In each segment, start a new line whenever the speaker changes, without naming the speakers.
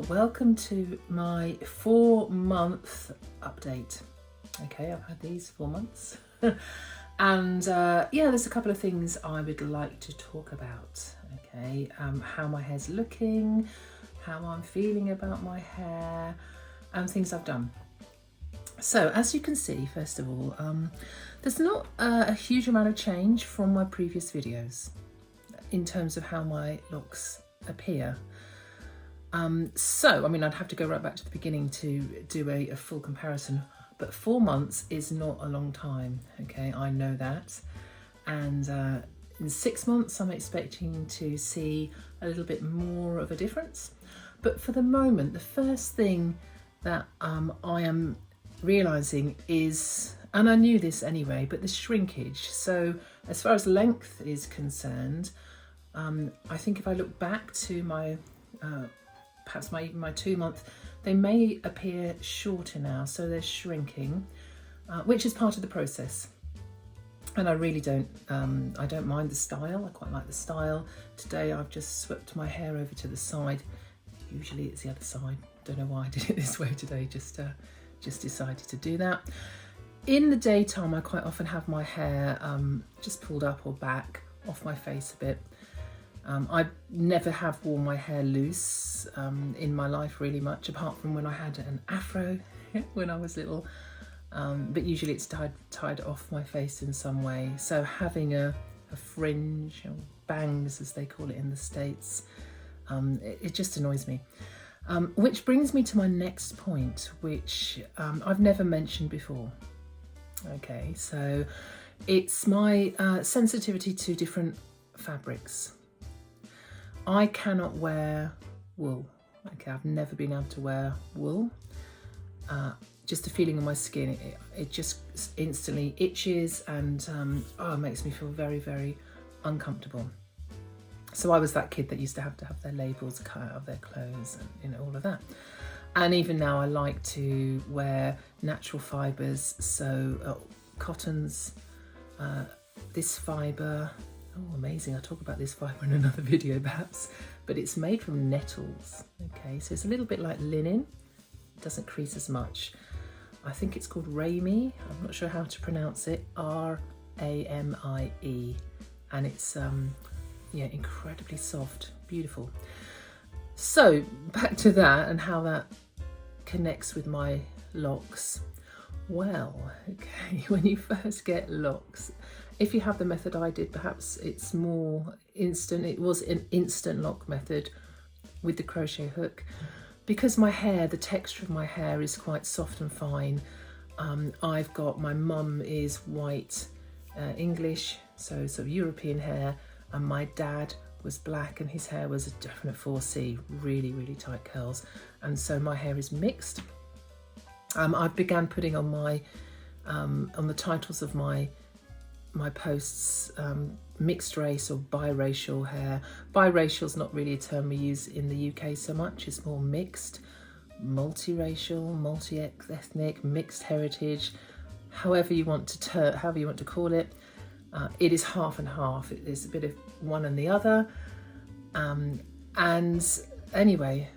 welcome to my 4-month update. Okay, I've had these 4 months. And there's a couple of things I would like to talk about. Okay, how my hair's looking, how I'm feeling about my hair, and things I've done. So as you can see, first of all, there's not a huge amount of change from my previous videos in terms of how my locks appear. I'd have to go right back to the beginning to do a full comparison, but 4 months is not a long time, okay, I know that. And in 6 months, I'm expecting to see a little bit more of a difference. But for the moment, the first thing that I am realising is, and I knew this anyway, but the shrinkage. So as far as length is concerned, I think if I look back to my perhaps my 2 month, they may appear shorter now, so they're shrinking, which is part of the process. And I really don't mind the style. I quite like the style. Today I've just swept my hair over to the side. Usually it's the other side. Don't know why I did it this way today. Just decided to do that. In the daytime, I quite often have my hair just pulled up or back off my face a bit. I never have worn my hair loose in my life really much, apart from when I had an afro when I was little. But usually it's tied off my face in some way. So having a fringe, or bangs as they call it in the States, it just annoys me. Which brings me to my next point, which I've never mentioned before. Okay, so it's my sensitivity to different fabrics. I cannot wear wool. Okay, I've never been able to wear wool. Just the feeling on my skin, it just instantly itches and it makes me feel very, very uncomfortable. So I was that kid that used to have their labels cut out of their clothes and all of that. And even now I like to wear natural fibres, so cottons, this fibre. Oh, amazing. I'll talk about this fibre in another video perhaps, but it's made from nettles. Okay, so it's a little bit like linen. It doesn't crease as much. I think it's called Rami. I'm not sure how to pronounce it. Ramie. And it's incredibly soft, beautiful. So back to that and how that connects with my locks. Well, okay, when you first get locks, if you have the method I did, perhaps it's more instant. It was an instant lock method with the crochet hook. Because my hair, the texture of my hair is quite soft and fine. My mum is white English, so sort of European hair, and my dad was black and his hair was a definite 4C, really, really tight curls. And so my hair is mixed. I began putting on on the titles of my posts, mixed race or biracial hair. Biracial is not really a term we use in the UK so much. It's more mixed, multiracial, multi-ethnic, mixed heritage, however you want to call it. It is half and half. It is a bit of one and the other. And anyway,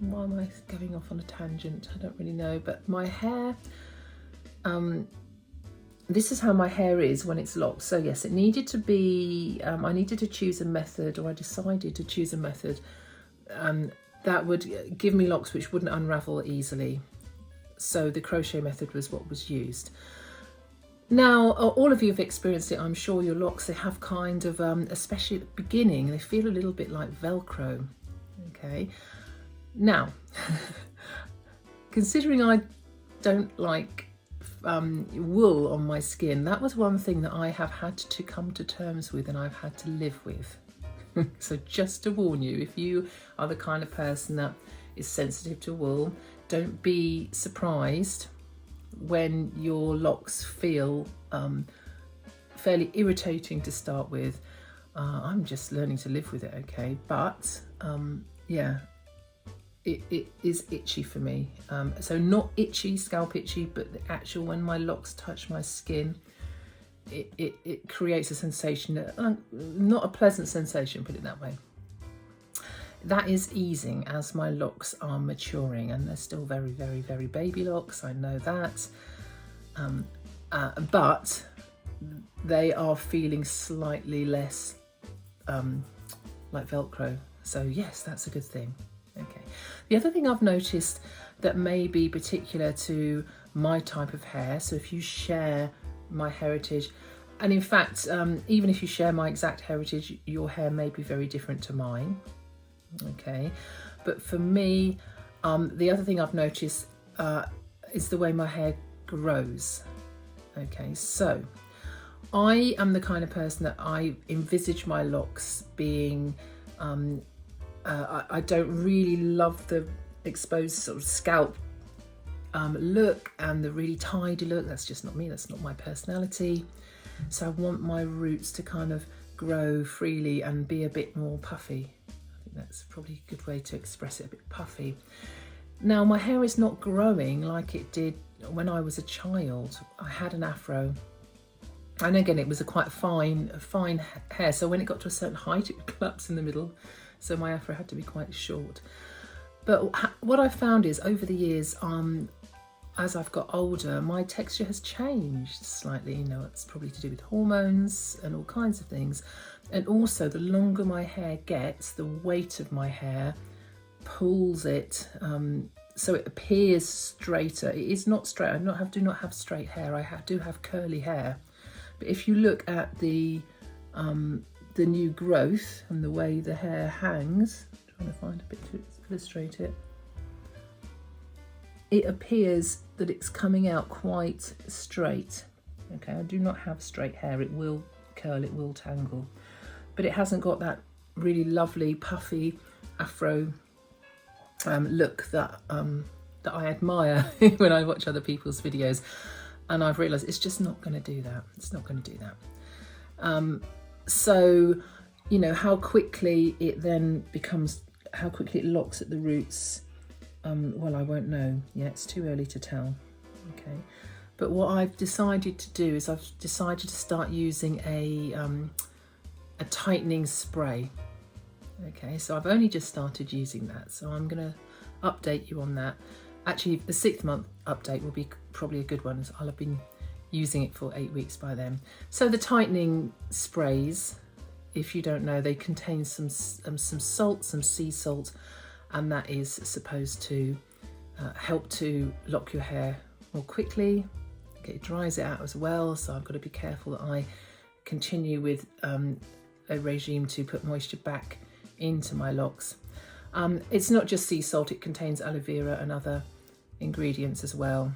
why am I going off on a tangent? I don't really know. But my hair, this is how my hair is when it's locked. So yes, it needed to be, I needed to choose a method, or I decided to choose a method that would give me locks which wouldn't unravel easily. So the crochet method was what was used. Now, all of you have experienced it, I'm sure. Your locks, they have kind of, especially at the beginning, they feel a little bit like Velcro, okay? Now, considering I don't like wool on my skin, that was one thing that I have had to come to terms with and I've had to live with. So just to warn you, if you are the kind of person that is sensitive to wool, don't be surprised when your locks feel fairly irritating to start with. I'm just learning to live with it, okay? But it is itchy for me. So not itchy, scalp itchy, but the actual, when my locks touch my skin, it creates a sensation, not a pleasant sensation, put it that way. that is easing as my locks are maturing, and they're still very, very, very baby locks, I know that. But they are feeling slightly less like Velcro. So yes, that's a good thing. Okay. The other thing I've noticed that may be particular to my type of hair, so if you share my heritage, and in fact, even if you share my exact heritage, your hair may be very different to mine. Okay. But for me, the other thing I've noticed is the way my hair grows. Okay, so I am the kind of person that I envisage my locks being, I don't really love the exposed sort of scalp look and the really tidy look. That's just not me, that's not my personality. So I want my roots to kind of grow freely and be a bit more puffy. I think that's probably a good way to express it, a bit puffy. Now my hair is not growing like it did when I was a child. I had an afro, and again it was a quite fine hair, so when it got to a certain height it would collapse in the middle, so my afro had to be quite short. But what I found is over the years, as I've got older, my texture has changed slightly. You know, it's probably to do with hormones and all kinds of things, and also the longer my hair gets, the weight of my hair pulls it, so it appears straighter. It is not straight. I do not have straight hair. I do have curly hair. But if you look at the new growth and the way the hair hangs, I'm trying to find a bit to illustrate it, it appears that it's coming out quite straight. Okay, I do not have straight hair. It will curl, it will tangle, but it hasn't got that really lovely puffy afro look that I admire when I watch other people's videos, and I've realised it's just not going to do that. It's not going to do that. So, you know, how quickly it then becomes, how quickly it locks at the roots, well, I won't know. Yeah, it's too early to tell. Okay, but what I've decided to do is I've decided to start using a tightening spray. Okay, so I've only just started using that, so I'm going to update you on that. Actually, the 6th month update will be probably a good one, as I'll have been using it for 8 weeks by then. So the tightening sprays, if you don't know, they contain some salt, some sea salt, and that is supposed to help to lock your hair more quickly. Okay, it dries it out as well, so I've got to be careful that I continue with a regime to put moisture back into my locks. It's not just sea salt, it contains aloe vera and other ingredients as well.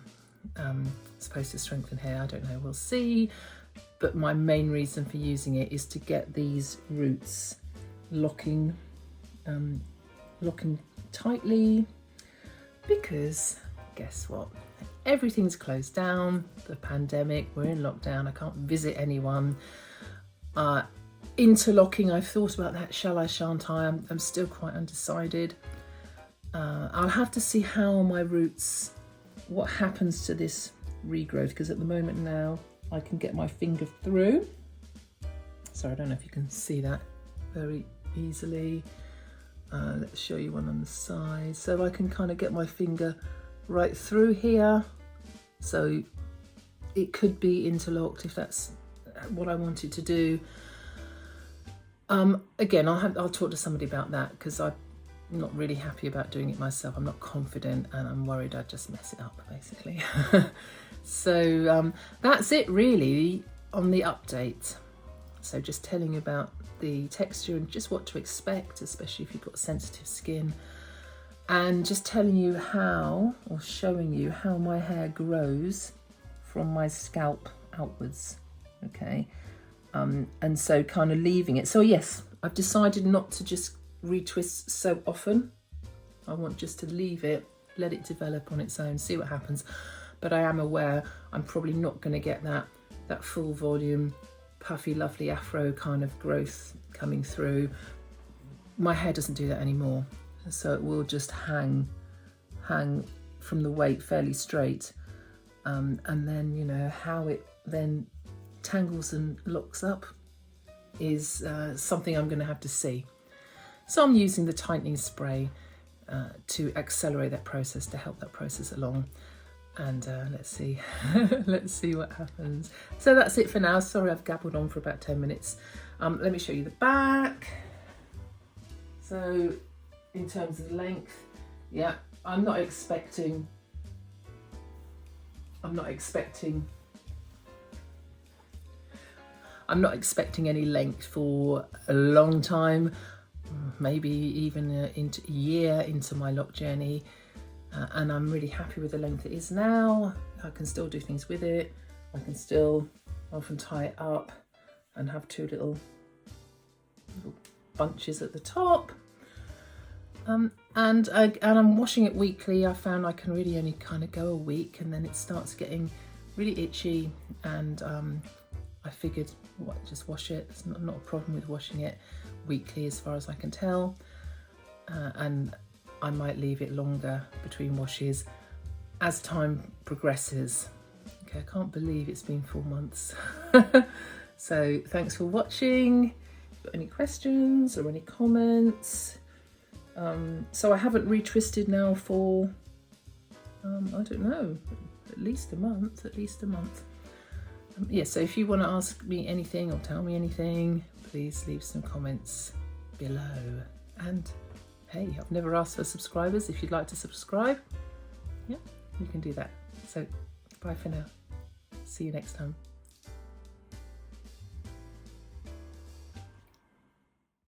It's supposed to strengthen hair, I don't know, we'll see. But my main reason for using it is to get these roots locking tightly, because guess what? Everything's closed down, the pandemic, we're in lockdown, I can't visit anyone. Interlocking, I've thought about that, shall I, shan't I? I'm still quite undecided. I'll have to see how my roots, what happens to this regrowth, because at the moment now I can get my finger through. So I don't know if you can see that very easily. Let's show you one on the side. So I can kind of get my finger right through here. So it could be interlocked if that's what I wanted to do. Again, I'll talk to somebody about that, because I'm not really happy about doing it myself. I'm not confident, and I'm worried I'd just mess it up, basically. So that's it really on the update. So just telling you about the texture and just what to expect, especially if you've got sensitive skin, and just telling you how, or showing you how my hair grows from my scalp outwards. Okay. And so kind of leaving it. So yes, I've decided not to just retwist so often. I want just to leave it, let it develop on its own, see what happens. But I am aware I'm probably not going to get that full volume, puffy, lovely afro kind of growth coming through. My hair doesn't do that anymore. So it will just hang from the weight fairly straight. And then, you know, how it then tangles and locks up is something I'm going to have to see. So I'm using the tightening spray to accelerate that process, to help that process along. And let's see, let's see what happens. So that's it for now. Sorry, I've gabbled on for about 10 minutes. Let me show you the back. So in terms of length, yeah, I'm not expecting any length for a long time, maybe even into a year into my lock journey. And I'm really happy with the length it is now. I can still do things with it. I can still often tie it up and have two little bunches at the top. And I'm washing it weekly. I found I can really only kind of go a week, and then it starts getting really itchy, and I figured just wash it. It's not a problem with washing it weekly as far as I can tell. And I might leave it longer between washes as time progresses. Okay, I can't believe it's been 4 months. So thanks for watching. If you've got any questions or any comments? So I haven't retwisted now for, I don't know, at least a month. Yeah, so if you want to ask me anything or tell me anything, please leave some comments below. And hey, I've never asked for subscribers. If you'd like to subscribe, yeah, you can do that. So bye for now. See you next time.